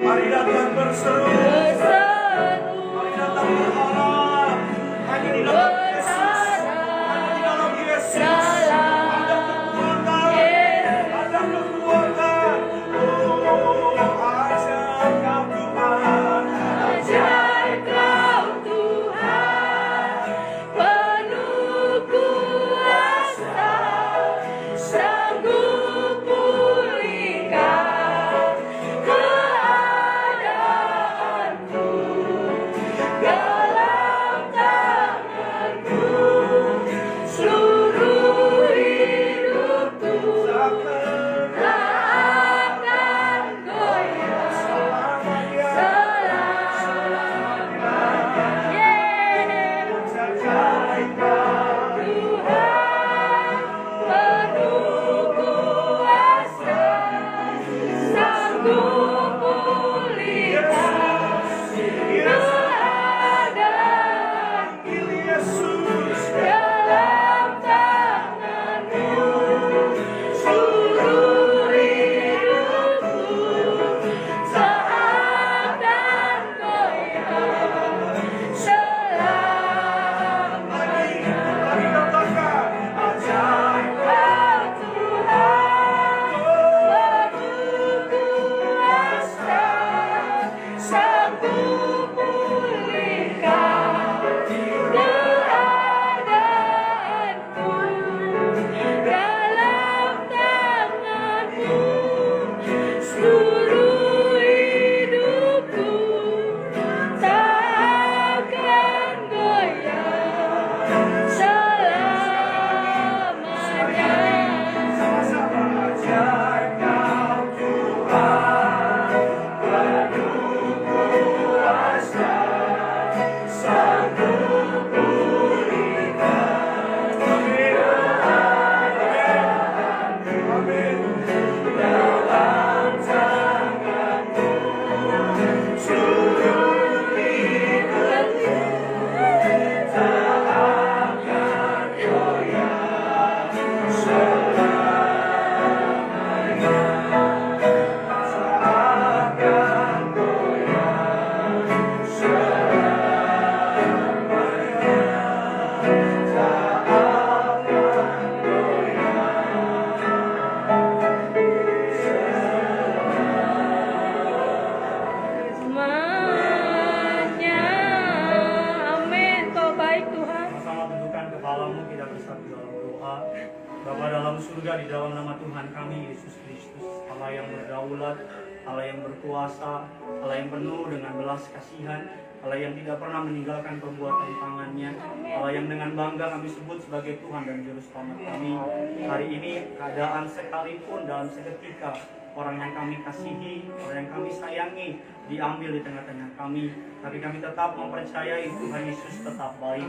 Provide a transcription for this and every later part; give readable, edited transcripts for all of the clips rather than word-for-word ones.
Mari datang berseru. Mari datang berharap. Hanya di dalam Yesus. Hanya di dalam Yesus. Ada kekuatan. Ada kekuatan. Oh, ajar kau Tuhan. Ajar kau Tuhan, penuh kuasa, sanggup pulihkan keadaanku, dalam tanganmu seluruh hidupku tak akan goyah selamanya. Bapa dalam surga, di dalam nama Tuhan kami Yesus Kristus, Allah yang berdaulat, Allah yang berkuasa, Allah yang penuh dengan belas kasihan, Allah yang tidak pernah meninggalkan perbuatan tangannya, Allah yang dengan bangga kami sebut sebagai Tuhan dan Juru Selamat kami. Hari ini keadaan sekalipun dalam seketika orang yang kami kasihi, orang yang kami sayangi diambil di tengah-tengah kami, tapi kami tetap mempercayai Tuhan Yesus tetap baik.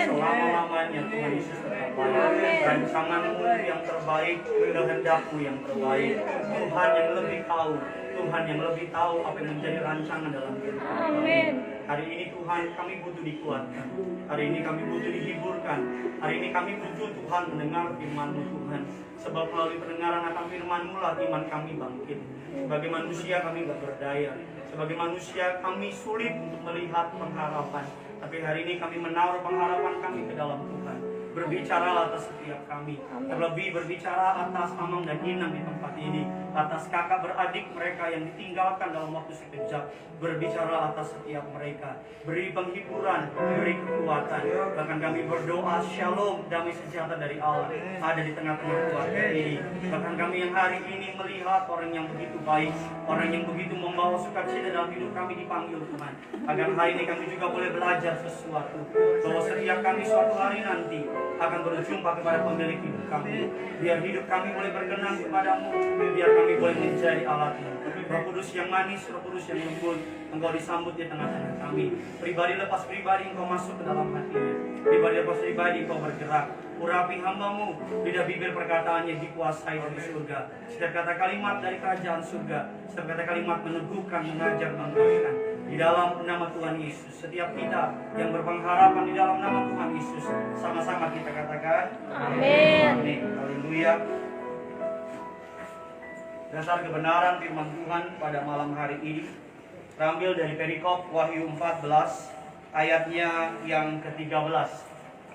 Selama-lamanya Tuhan Yesus tetap baik. Rancanganmu yang terbaik, kehendakmu yang terbaik. Tuhan yang lebih tahu, Tuhan yang lebih tahu apa yang menjadi rancangan dalam kehidupan kami. Hari ini Tuhan kami butuh dikuatkan. Hari ini kami butuh dihiburkan. Hari ini kami butuh Tuhan mendengar firman-Mu Tuhan. Sebab melalui pendengaran akan firman-Mu lah iman kami bangkit. Sebagai manusia kami gak berdaya. Sebagai manusia kami sulit untuk melihat pengharapan. Tapi hari ini kami menaruh pengharapan kami ke dalam Tuhan. Berbicaralah atas setiap kami. Terlebih berbicara atas Amang dan Inang di tempat ini. Atas kakak beradik mereka yang ditinggalkan dalam waktu sekejap. Berbicara atas setiap mereka. Beri penghiburan, beri kekuatan. Bahkan kami berdoa shalom, damai sejahtera dari Allah ada di tengah-tengah keluarga ini. Bahkan kami yang hari ini melihat orang yang begitu baik, orang yang begitu membawa sukacita dalam hidup kami dipanggil Tuhan. Agar hari ini kami juga boleh belajar sesuatu. Bahwa setiap kami suatu hari nanti akan berjumpa kepada pemilik hidup kami. Biar hidup kami boleh berkenan kepadamu. Biar kami boleh menjadi alatmu. Roh Kudus yang manis, Roh Kudus yang lembut, Engkau disambut di tengah-tengah kami. Pribadi lepas pribadi Engkau masuk ke dalam hatinya. Pribadi lepas pribadi Engkau bergerak. Urapi hamba-Mu, lidah bibir perkataannya dikuasai dari surga. Setiap kata kalimat dari kerajaan surga. Setiap kata kalimat meneguhkan, mengajar, menguatkan. Di dalam nama Tuhan Yesus, setiap kita yang berpengharapan di dalam nama Tuhan Yesus, sama-sama kita katakan Amin. Amin. Haleluya. Dasar kebenaran firman Tuhan pada malam hari ini terambil dari perikop Wahyu 14 ayatnya yang ke-13.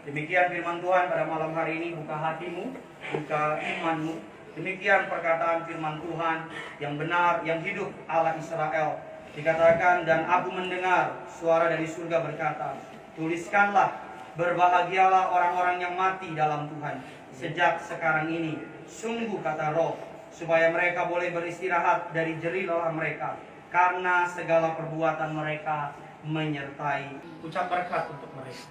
Demikian firman Tuhan pada malam hari ini, buka hatimu, buka imanmu. Demikian perkataan firman Tuhan yang benar, yang hidup Allah Israel. Dikatakan, dan aku mendengar suara dari surga berkata, tuliskanlah, berbahagialah orang-orang yang mati dalam Tuhan sejak sekarang ini. Sungguh kata Roh, supaya mereka boleh beristirahat dari jerih lelah mereka, karena segala perbuatan mereka menyertai. Ucap berkat untuk mereka.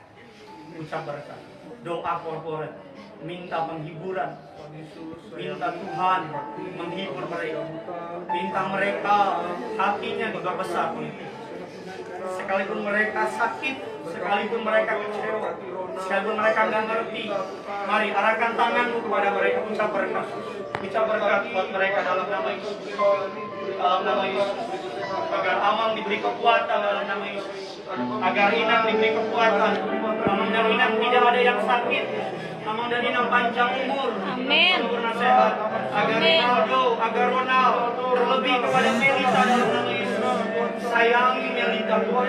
Ucap berkat. Doa korporat. Minta penghiburan. Minta Tuhan menghibur mereka. Minta mereka hatinya juga besar. Sekalipun mereka sakit, sekalipun mereka kecewa, sekalipun mereka nggak ngerti, mari arahkan tanganmu kepada mereka. Ucap berkat. Ucap berkat buat mereka dalam nama Yesus. Dalam nama Yesus. Agar Amang diberi kekuatan dalam nama Yesus. Agar Inang diberi kekuatan. Amang dan Inang tidak ada yang sakit. Amang dan Inang panjang umur. Amin. Sempurna sehat. Agar Ronaldo, agar Ronald terlebih kepada Melita dalam nama Yesus. Sayangi Melita Tuhan.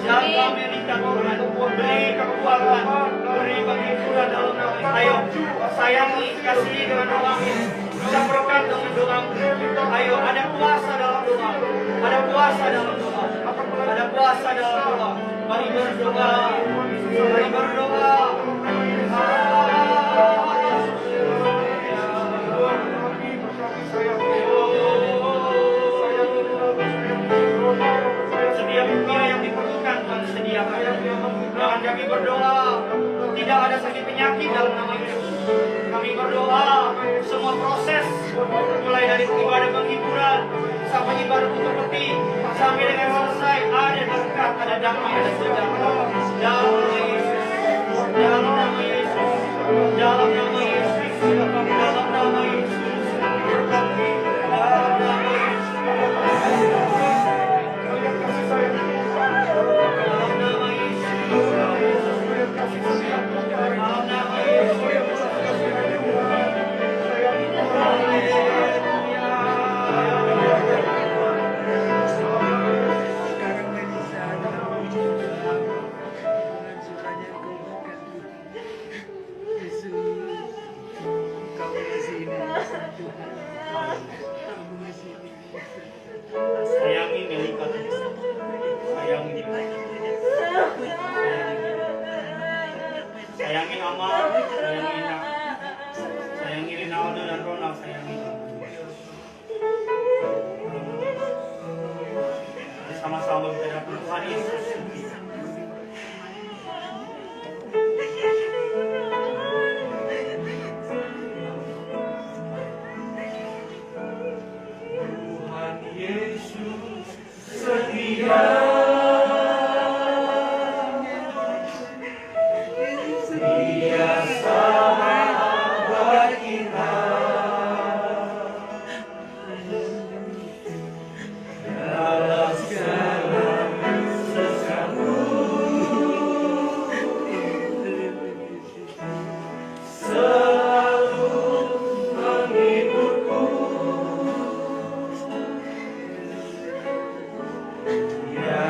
Jaga Melita Tuhan. Beri kekuatan. Beri penghiburan dalam nama Yesus. Ayo sayangi, kasihi dengan doa. Bisa berkat dengan doa. Ayo, ada kuasa dalam doa. Ada kuasa dalam doa. Ada kuasa dalam doa. Mari berdoa. Mari berdoa. Setiap upaya yang diperlukan Tuhan sediakan. Jangan kami berdoa. Tidak ada sakit penyakit dalam nama Yesus. Kami berdoa semua proses, mulai dari ibadah penghiburan sampai ibadah untuk peti, sampai dengan selesai ada berkat, ada damai, ada sejahtera. Dalam nama Yesus, dalam nama Yesus, dalam nama Yesus, dalam nama Yesus, dalam nama Yesus. Sayangi Melika, sayangi Melika, sayangi Amal, sayangi Inang, sayangi Rinaldo dan Ronald, sayangi sama-sama kita datang Tuhan Yesus. Tuhan Yesus setia. Yeah.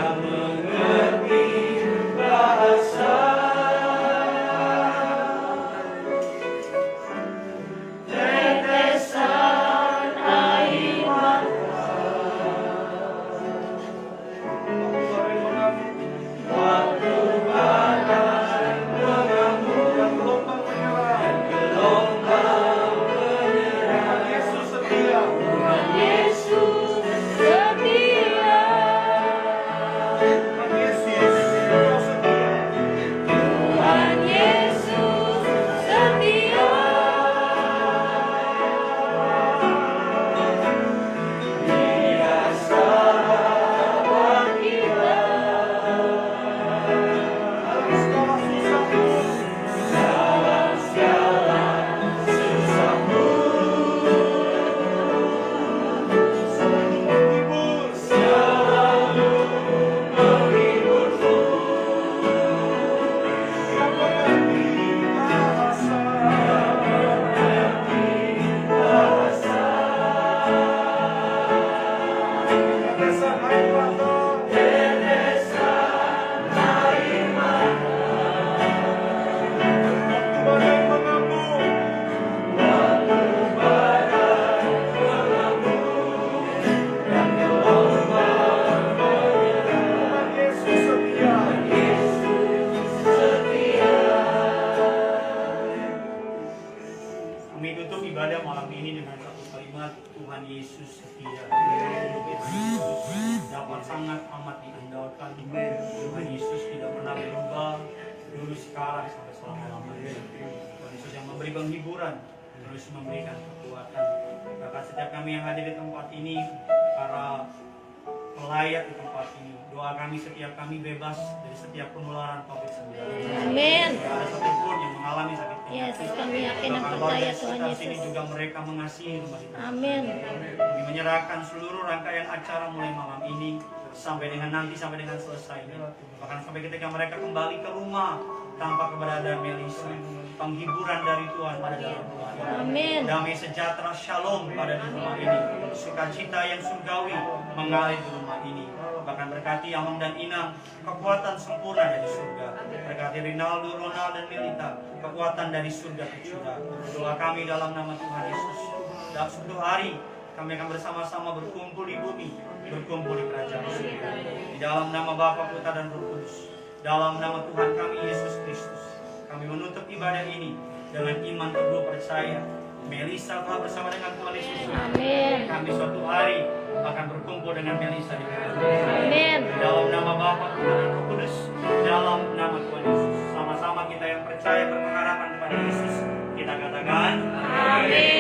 Kami tutup ibadah malam ini dengan satu kalimat, Tuhan Yesus setia. Dapat sangat amat diandalkan. Tuhan Yesus tidak pernah berubah, dulu sekarang sampai selama-lamanya. Tuhan Yesus yang memberi penghiburan, terus memberikan kekuatan. Bahkan setiap kami yang hadir di tempat ini, para pelayat di tempat ini, doa kami setiap kami bebas dari setiap penularan COVID-19. Amin. Tidak ada satupun yang mengalami sakit Yes, penyakit. kami yakin dan Bahkan percaya warga Tuhan sekitar sini Yesus. juga mereka mengasihi rumah kita. Amin. Kami menyerahkan seluruh rangkaian acara mulai malam ini sampai dengan selesainya. Bahkan sampai ketika mereka kembali ke rumah tanpa keberadaan Melisa. Penghiburan dari Tuhan pada dalam rumah ini. Amin. Damai sejahtera shalom pada di rumah ini. Sukacita yang surgawi mengalir di rumah ini. Bahkan berkati Amang dan Inang, kekuatan sempurna dari surga. Berkati Rinaldo, Ronald dan Melita, kekuatan dari surga ke curah. Doa kami dalam nama Tuhan Yesus. Dalam suatu hari kami akan bersama-sama berkumpul di bumi, berkumpul di kerajaan surga. Di dalam nama Bapa, Putra dan Roh Kudus. Dalam nama Tuhan kami Yesus Kristus. Kami menutup ibadah ini dengan iman teguh percaya. Melisa telah bersama dengan Tuhan Yesus. Amin. Kami suatu hari akan berkumpul dengan Melisa di kerajaan. Amin. Dalam nama Bapa, Putra dan Roh Kudus. Dalam nama Tuhan Yesus. Sama-sama kita yang percaya berpengharapan kepada Yesus. Kita katakan. Amin.